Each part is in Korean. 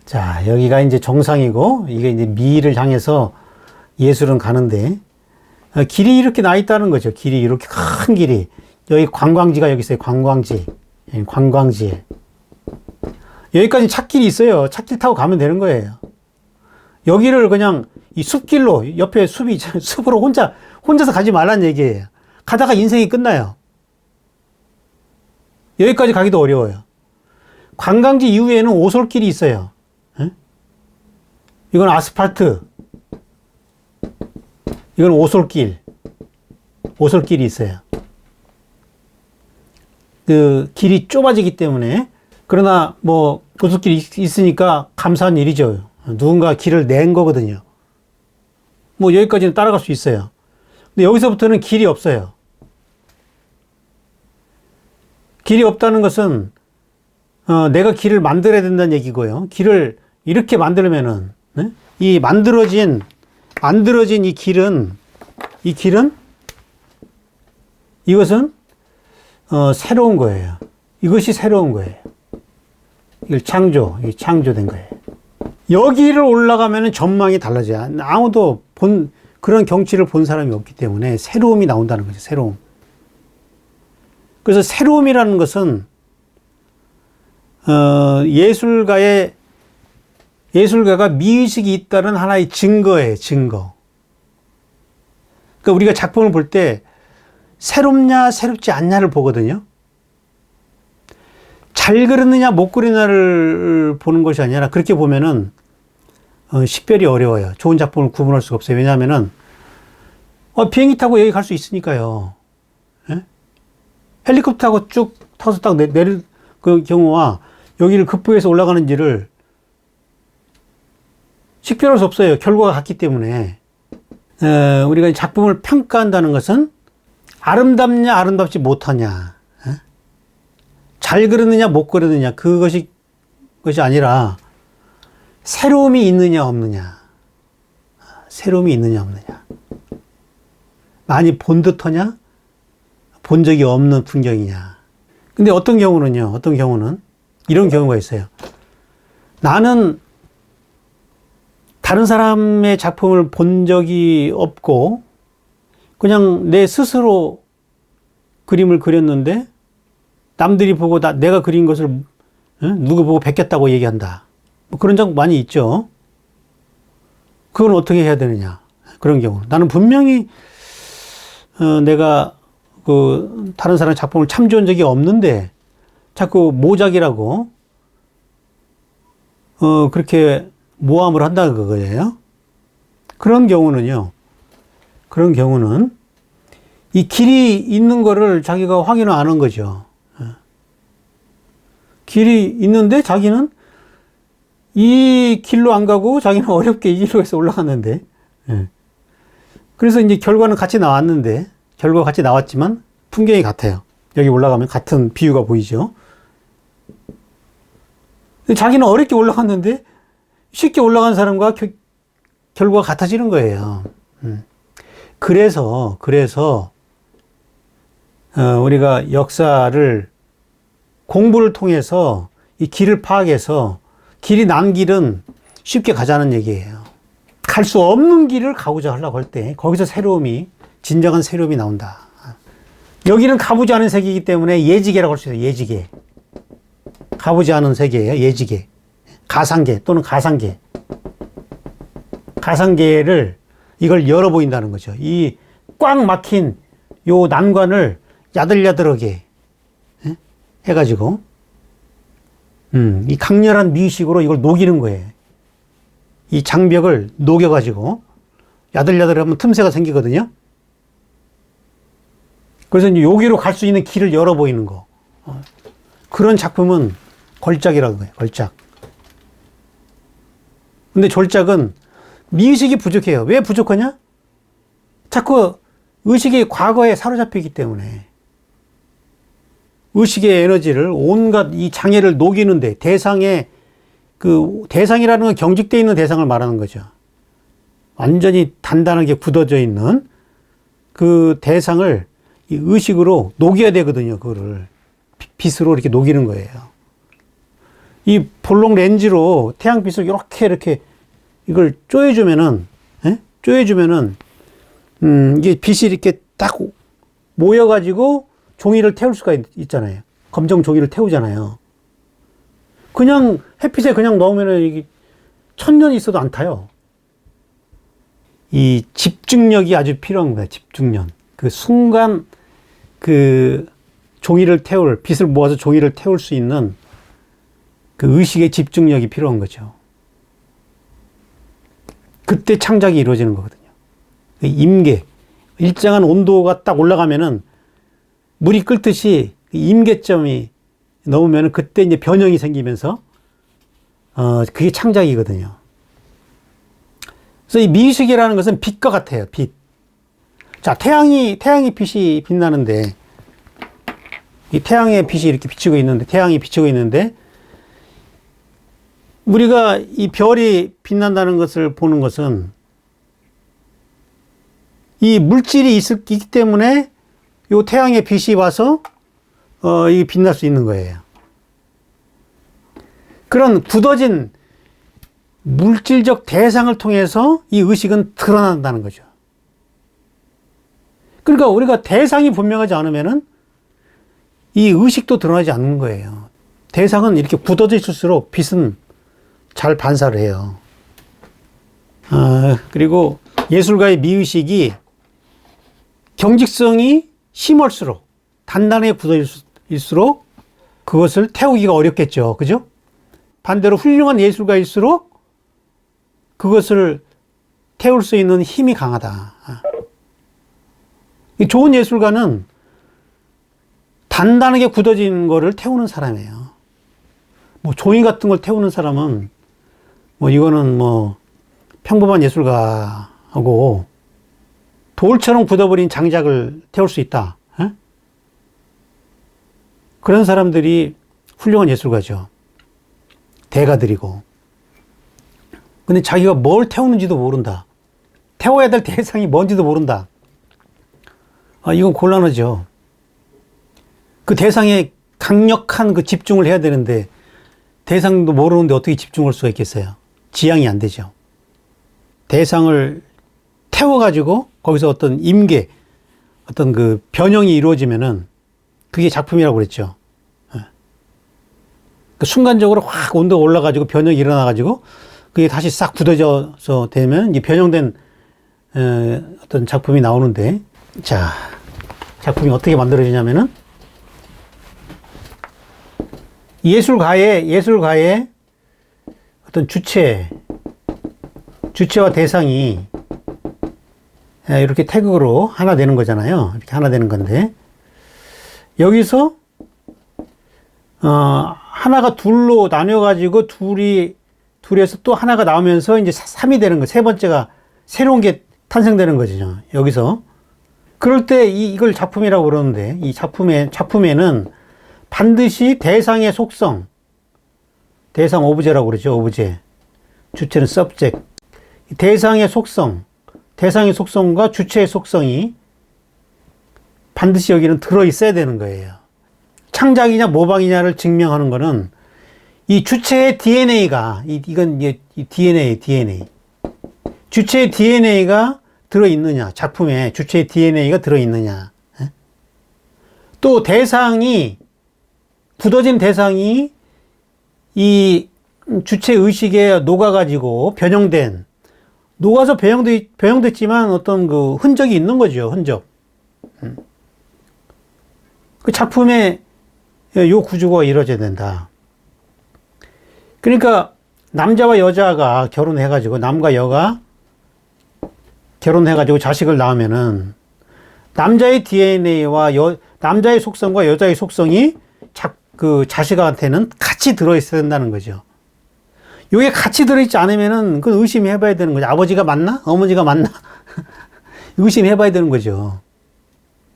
자, 여기가 이제 정상이고, 이게 이제 미를 향해서 예술은 가는데, 길이 이렇게 나 있다는 거죠. 길이, 이렇게 큰 길이. 여기 관광지가 여기 있어요. 관광지. 관광지에. 여기까지 찻길이 있어요. 찻길 타고 가면 되는 거예요. 여기를 그냥 이 숲길로, 옆에 숲이, 숲으로 혼자서 가지 말라는 얘기예요. 가다가 인생이 끝나요. 여기까지 가기도 어려워요. 관광지 이후에는 오솔길이 있어요. 이건 아스팔트. 이건 오솔길. 오솔길이 있어요. 그 길이 좁아지기 때문에, 그러나 뭐 오솔길이 있으니까 감사한 일이죠. 누군가 길을 낸 거거든요. 뭐 여기까지는 따라갈 수 있어요. 근데 여기서부터는 길이 없어요. 길이 없다는 것은 내가 길을 만들어야 된다는 얘기고요. 길을 이렇게 만들면은, 네? 이 만들어진 이 길은 이것은 새로운 거예요. 이것이 새로운 거예요. 이걸 창조된 거예요. 여기를 올라가면은 전망이 달라져요. 아무도 그런 경치를 본 사람이 없기 때문에 새로움이 나온다는 거죠. 새로움. 그래서 새로움이라는 것은 예술가가 미의식이 있다는 하나의 증거예요. 증거. 그러니까 우리가 작품을 볼 때 새롭냐 새롭지 않냐를 보거든요. 잘 그렸느냐 못 그렸느냐를 보는 것이 아니라, 그렇게 보면은 식별이 어려워요. 좋은 작품을 구분할 수가 없어요. 왜냐하면은 비행기 타고 여기 갈 수 있으니까요. 예? 헬리콥터 타고 쭉 타서 딱 내릴 그 경우와 여기를 급부해서 올라가는지를 식별할 수 없어요. 결과가 같기 때문에. 우리가 작품을 평가한다는 것은 아름답냐 아름답지 못하냐, 잘 그렸느냐 못 그렸느냐, 그것이 아니라 새로움이 있느냐 없느냐, 새로움이 있느냐 없느냐, 많이 본 듯하냐 본 적이 없는 풍경이냐. 근데 어떤 경우는 이런 경우가 있어요. 나는 다른 사람의 작품을 본 적이 없고 그냥 내 스스로 그림을 그렸는데 남들이 보고 내가 그린 것을 누구 보고 베꼈다고 얘기한다. 뭐 그런 적 많이 있죠. 그건 어떻게 해야 되느냐. 그런 경우. 나는 분명히 내가 다른 사람의 작품을 참조한 적이 없는데 자꾸 모작이라고 그렇게 모함을 한다는 거예요. 그런 경우는 이 길이 있는 거를 자기가 확인을 안 한 거죠. 길이 있는데 자기는 이 길로 안 가고 자기는 어렵게 이 길로 해서 올라갔는데, 그래서 이제 결과는 같이 나왔지만 풍경이 같아요. 여기 올라가면 같은 비유가 보이죠. 근데 자기는 어렵게 올라갔는데 쉽게 올라간 사람과 결과가 같아지는 거예요. 그래서 우리가 역사를 공부를 통해서 이 길을 파악해서 길이 난 길은 쉽게 가자는 얘기예요. 갈 수 없는 길을 가고자 하려고 할 때 거기서 진정한 새로움이 나온다. 여기는 가보지 않은 세계이기 때문에 예지계라고 할 수 있어요. 예지계. 가보지 않은 세계예요. 예지계. 가상계 또는 가상계. 가상계를 이걸 열어 보인다는 거죠. 이 꽉 막힌 요 난관을 야들야들하게 해가지고 이 강렬한 미식으로 이걸 녹이는 거예요. 이 장벽을 녹여가지고 야들야들하면 틈새가 생기거든요. 그래서 이제 여기로 갈 수 있는 길을 열어 보이는 거. 그런 작품은 걸작이라고 해요. 걸작. 근데 졸작은 미의식이 부족해요. 왜 부족하냐? 자꾸 의식이 과거에 사로잡히기 때문에 의식의 에너지를 온갖 이 장애를 녹이는데 대상이라는 건 경직되어 있는 대상을 말하는 거죠. 완전히 단단하게 굳어져 있는 그 대상을 이 의식으로 녹여야 되거든요. 그거를 빛으로 이렇게 녹이는 거예요. 이 볼록 렌즈로 태양빛을 이렇게 이걸 쪼여주면은, 예? 쪼여주면은, 이게 빛이 이렇게 딱 모여가지고 종이를 태울 수가 있잖아요. 검정 종이를 태우잖아요. 그냥 햇빛에 그냥 넣으면은 이게 1000년 있어도 안 타요. 이 집중력이 아주 필요한 거야, 집중력. 그 순간 그 종이를 태울, 빛을 모아서 종이를 태울 수 있는 그 의식의 집중력이 필요한 거죠. 그때 창작이 이루어지는 거거든요. 임계. 일정한 온도가 딱 올라가면은 물이 끓듯이 임계점이 넘으면은 그때 이제 변형이 생기면서 그게 창작이거든요. 그래서 이 미의식이라는 것은 빛과 같아요. 빛. 자, 태양이 빛이 빛나는데 이 태양의 빛이 이렇게 비치고 있는데 태양이 비치고 있는데 우리가 이 별이 빛난다는 것을 보는 것은 이 물질이 있기 때문에 이 태양의 빛이 와서 이게 빛날 수 있는 거예요. 그런 굳어진 물질적 대상을 통해서 이 의식은 드러난다는 거죠. 그러니까 우리가 대상이 분명하지 않으면은 이 의식도 드러나지 않는 거예요. 대상은 이렇게 굳어져 있을수록 빛은 잘 반사를 해요. 그리고 예술가의 미의식이 경직성이 심할수록, 단단하게 굳어질수록 그것을 태우기가 어렵겠죠. 그죠? 반대로 훌륭한 예술가일수록 그것을 태울 수 있는 힘이 강하다. 좋은 예술가는 단단하게 굳어진 거를 태우는 사람이에요. 뭐 종이 같은 걸 태우는 사람은 뭐 이거는 뭐 평범한 예술가하고 돌처럼 굳어버린 장작을 태울 수 있다. 에? 그런 사람들이 훌륭한 예술가죠. 대가들이고. 근데 자기가 뭘 태우는지도 모른다. 태워야 될 대상이 뭔지도 모른다. 이건 곤란하죠. 그 대상에 강력한 그 집중을 해야 되는데 대상도 모르는데 어떻게 집중할 수가 있겠어요? 지향이 안 되죠. 대상을 태워가지고 거기서 어떤 임계, 어떤 그 변형이 이루어지면은 그게 작품이라고 그랬죠. 그 순간적으로 확 온도가 올라가지고 변형이 일어나가지고 그게 다시 싹 굳어져서 되면 이 변형된 어떤 작품이 나오는데, 자, 작품이 어떻게 만들어지냐면은 예술가의 어떤 주체와 대상이 이렇게 태극으로 하나 되는 거잖아요. 이렇게 하나 되는 건데, 여기서 하나가 둘로 나뉘어가지고 둘에서 또 하나가 나오면서 이제 3이 되는 거, 세 번째가 새로운 게 탄생되는 거죠. 여기서. 그럴 때 이걸 작품이라고 그러는데, 이 작품에는 반드시 대상의 속성, 대상 오브제라고 그러죠. 오브제. 주체는 subject. 대상의 속성과 주체의 속성이 반드시 여기는 들어있어야 되는 거예요. 창작이냐 모방이냐를 증명하는 거는 이 주체의 DNA가, 이건 이제 DNA. 주체의 DNA가 들어있느냐, 작품에 주체의 DNA가 들어있느냐. 또 굳어진 대상이 이 주체 의식에 녹아가지고 녹아서 변형됐지만 어떤 그 흔적이 있는 거죠, 흔적. 그 작품에 요 구조가 이루어져야 된다. 그러니까 남자와 여자가 결혼해가지고, 남과 여가 결혼해가지고 자식을 낳으면은 남자의 DNA와 남자의 속성과 여자의 속성이 그 자식한테는 같이 들어있어야 된다는 거죠. 이게 같이 들어있지 않으면은 그건 의심해 봐야 되는 거죠. 아버지가 맞나? 어머니가 맞나? 의심해 봐야 되는 거죠.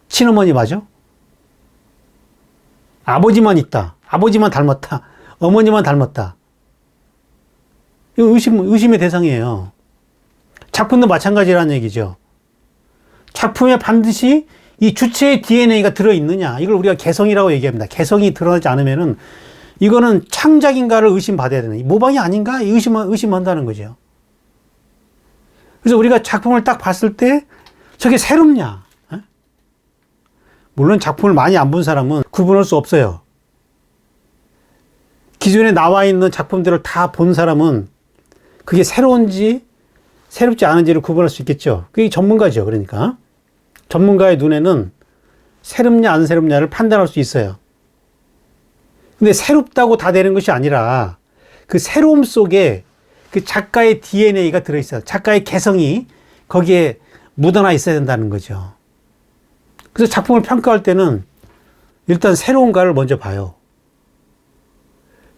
친어머니 맞아? 아버지만 있다. 아버지만 닮았다. 어머니만 닮았다. 이거 의심의 대상이에요. 작품도 마찬가지라는 얘기죠. 작품에 반드시 이 주체의 DNA가 들어있느냐. 이걸 우리가 개성이라고 얘기합니다. 개성이 드러나지 않으면은 이거는 창작인가를 의심받아야 되는, 모방이 아닌가? 의심한다는 거죠. 그래서 우리가 작품을 딱 봤을 때 저게 새롭냐? 물론 작품을 많이 안 본 사람은 구분할 수 없어요. 기존에 나와 있는 작품들을 다 본 사람은 그게 새로운지 새롭지 않은지를 구분할 수 있겠죠. 그게 전문가죠. 그러니까 전문가의 눈에는 새롭냐 안 새롭냐를 판단할 수 있어요. 근데 새롭다고 다 되는 것이 아니라 그 새로움 속에 그 작가의 DNA가 들어있어요. 작가의 개성이 거기에 묻어나 있어야 된다는 거죠. 그래서 작품을 평가할 때는 일단 새로운가를 먼저 봐요.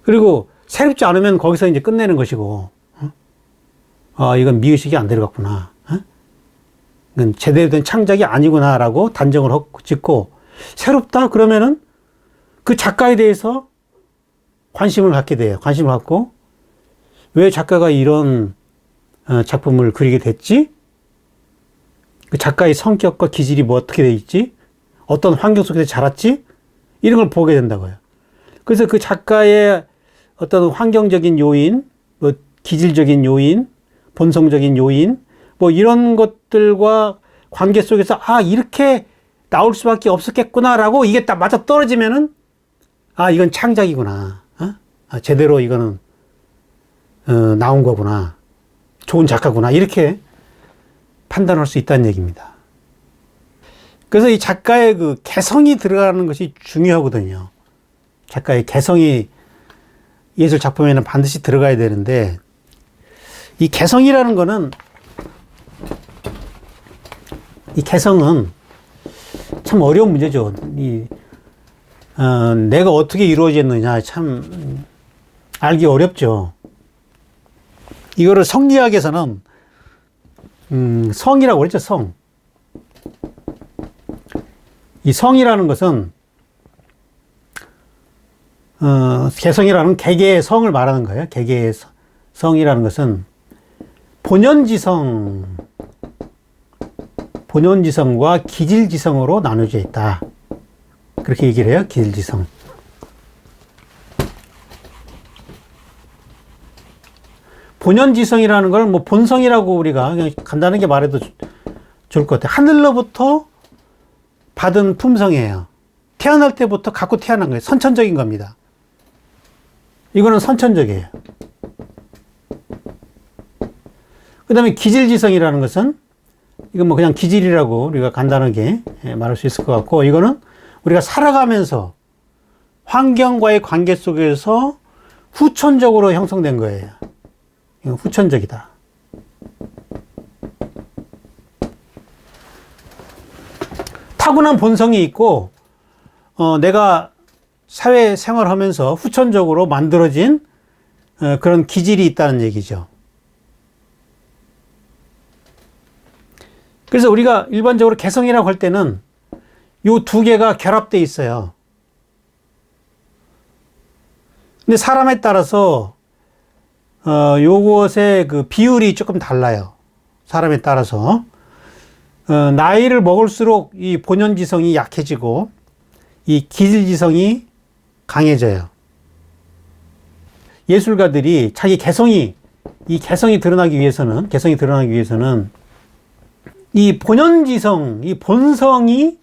그리고 새롭지 않으면 거기서 이제 끝내는 것이고, 이건 미의식이 안 들어갔구나. 이건 제대로 된 창작이 아니구나라고 단정을 짓고, 새롭다? 그러면은 그 작가에 대해서 관심을 갖게 돼요. 관심을 갖고, 왜 작가가 이런 작품을 그리게 됐지? 그 작가의 성격과 기질이 뭐 어떻게 돼 있지? 어떤 환경 속에서 자랐지? 이런 걸 보게 된다고요. 그래서 그 작가의 어떤 환경적인 요인, 뭐 기질적인 요인, 본성적인 요인, 뭐 이런 것들과 관계 속에서 이렇게 나올 수밖에 없었겠구나라고 이게 딱 맞아 떨어지면은 이건 창작이구나. 제대로 이거는 나온 거구나. 좋은 작가구나. 이렇게 판단할 수 있다는 얘기입니다. 그래서 이 작가의 그 개성이 들어가는 것이 중요하거든요. 작가의 개성이 예술 작품에는 반드시 들어가야 되는데, 이 개성이라는 거는, 이 개성은 참 어려운 문제죠. 내가 어떻게 이루어졌느냐 참 알기 어렵죠. 이거를 성리학에서는 성이라고 그랬죠. 성. 이 성이라는 것은 개성이라는 개개의 성을 말하는 거예요. 개개의 성이라는 것은 본연지성과 기질지성으로 나눠져 있다. 그렇게 얘기를 해요. 기질지성. 본연지성이라는 걸 뭐 본성이라고 우리가 그냥 간단하게 말해도 좋을 것 같아요. 하늘로부터 받은 품성이에요. 태어날 때부터 갖고 태어난 거예요. 선천적인 겁니다. 이거는 선천적이에요. 그 다음에 기질지성이라는 것은 이건 뭐 그냥 기질이라고 우리가 간단하게 말할 수 있을 것 같고, 이거는 우리가 살아가면서 환경과의 관계 속에서 후천적으로 형성된 거예요. 이건 후천적이다. 타고난 본성이 있고, 내가 사회 생활하면서 후천적으로 만들어진 그런 기질이 있다는 얘기죠. 그래서 우리가 일반적으로 개성이라고 할 때는 요 두 개가 결합되어 있어요. 근데 사람에 따라서 요것의 그 비율이 조금 달라요. 사람에 따라서. 나이를 먹을수록 이 본연지성이 약해지고 이 기질지성이 강해져요. 예술가들이 자기 개성이 드러나기 위해서는 이 본연지성, 이 본성이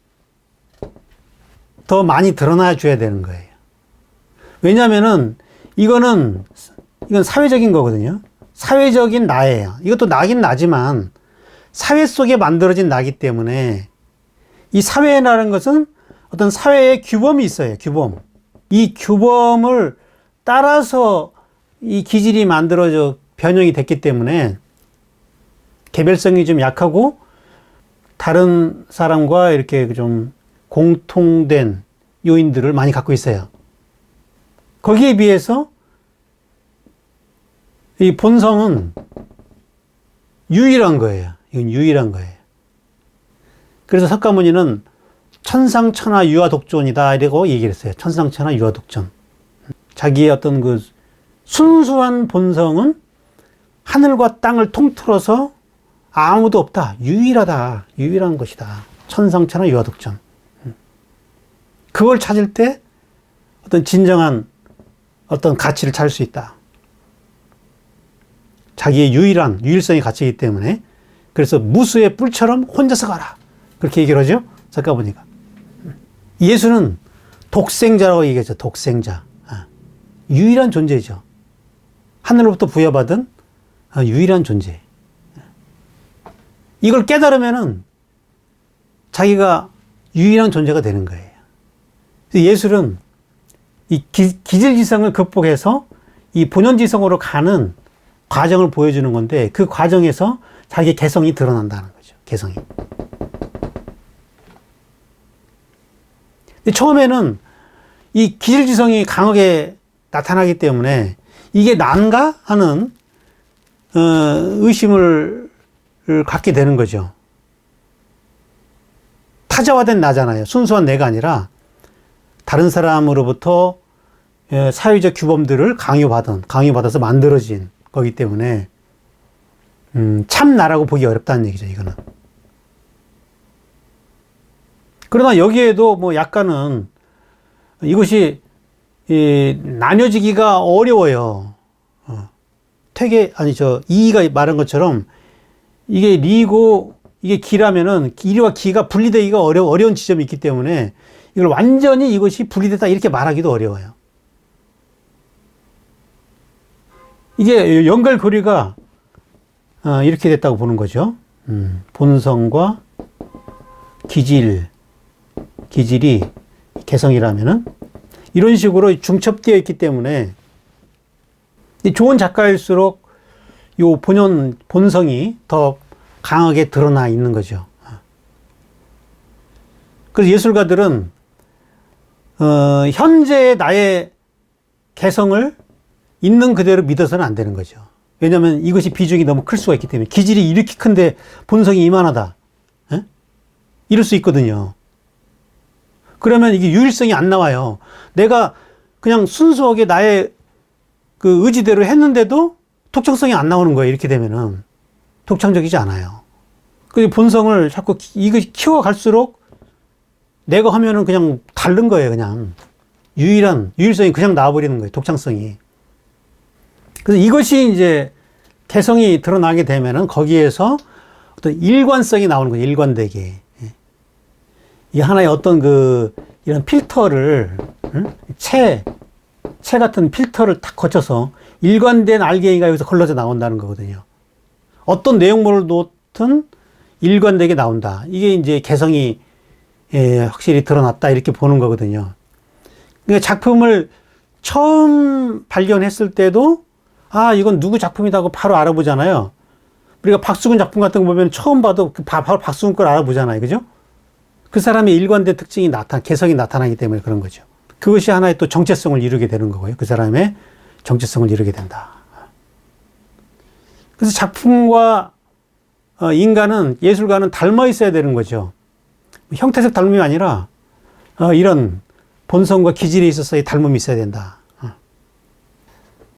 더 많이 드러나 줘야 되는 거예요. 왜냐면은 이건 사회적인 거거든요. 사회적인 나예요. 이것도 나긴 나지만 사회 속에 만들어진 나기 때문에, 이 사회라는 것은 어떤 사회의 규범이 있어요. 규범. 이 규범을 따라서 이 기질이 만들어져 변형이 됐기 때문에 개별성이 좀 약하고 다른 사람과 이렇게 좀 공통된 요인들을 많이 갖고 있어요. 거기에 비해서 이 본성은 유일한 거예요. 이건 유일한 거예요. 그래서 석가모니는 천상천하 유아독존이다 이라고 얘기를 했어요. 천상천하 유아독존. 자기의 어떤 그 순수한 본성은 하늘과 땅을 통틀어서 아무도 없다. 유일하다. 유일한 것이다. 천상천하 유아독존. 그걸 찾을 때 어떤 진정한 어떤 가치를 찾을 수 있다. 자기의 유일성이 가치이기 때문에. 그래서 무수의 뿔처럼 혼자서 가라. 그렇게 얘기를 하죠. 잠깐 보니까. 예수는 독생자라고 얘기하죠. 독생자. 유일한 존재죠. 하늘로부터 부여받은 유일한 존재. 이걸 깨달으면은 자기가 유일한 존재가 되는 거예요. 예술은 이 기질지성을 극복해서 이 본연지성으로 가는 과정을 보여주는 건데 그 과정에서 자기의 개성이 드러난다는 거죠. 개성이. 근데 처음에는 이 기질지성이 강하게 나타나기 때문에 이게 난가 하는 의심을 갖게 되는 거죠. 타자화된 나잖아요. 순수한 내가 아니라 다른 사람으로부터 사회적 규범들을 강요받아서 만들어진 거기 때문에 참 나라고 보기 어렵다는 얘기죠. 이거는. 그러나 여기에도 뭐 약간은 이것이 나뉘어지기가 어려워요. 이가 말한 것처럼 이게 리고 이게 기라면은 리와 기가 분리되기가 어려운 지점이 있기 때문에 이걸 완전히 이것이 분리됐다 이렇게 말하기도 어려워요. 이게 연결고리가 이렇게 됐다고 보는 거죠. 본성과 기질이 개성이라면은 이런 식으로 중첩되어 있기 때문에 좋은 작가일수록 요 본성이 더 강하게 드러나 있는 거죠. 그래서 예술가들은 현재의 나의 개성을 있는 그대로 믿어서는 안 되는 거죠. 왜냐하면 이것이 비중이 너무 클 수가 있기 때문에 기질이 이렇게 큰데 본성이 이만하다. 에? 이럴 수 있거든요. 그러면 이게 유일성이 안 나와요. 내가 그냥 순수하게 나의 그 의지대로 했는데도 독창성이 안 나오는 거예요. 이렇게 되면은 독창적이지 않아요. 그 본성을 자꾸 이거 키워갈수록 내가 하면은 그냥 다른 거예요. 그냥 유일성이 그냥 나와버리는 거예요. 독창성이. 그래서 이것이 이제 개성이 드러나게 되면은 거기에서 어떤 일관성이 나오는 거예요. 일관되게. 이 하나의 어떤 이런 필터를, 채 같은 필터를 딱 거쳐서 일관된 알갱이가 여기서 걸러져 나온다는 거거든요. 어떤 내용물을 놓든 일관되게 나온다. 이게 이제 개성이 확실히 드러났다. 이렇게 보는 거거든요. 그러니까 작품을 처음 발견했을 때도 이건 누구 작품이다 고 바로 알아보잖아요. 우리가 박수근 작품 같은 거 보면 처음 봐도 바로 박수근 걸 알아보잖아요. 그죠? 그 사람의 일관된 특징이 개성이 나타나기 때문에 그런 거죠. 그것이 하나의 또 정체성을 이루게 되는 거고요. 그 사람의 정체성을 이루게 된다. 그래서 작품과 인간은, 예술가는 닮아 있어야 되는 거죠. 형태적 닮음이 아니라 이런 본성과 기질에 있어서의 닮음이 있어야 된다.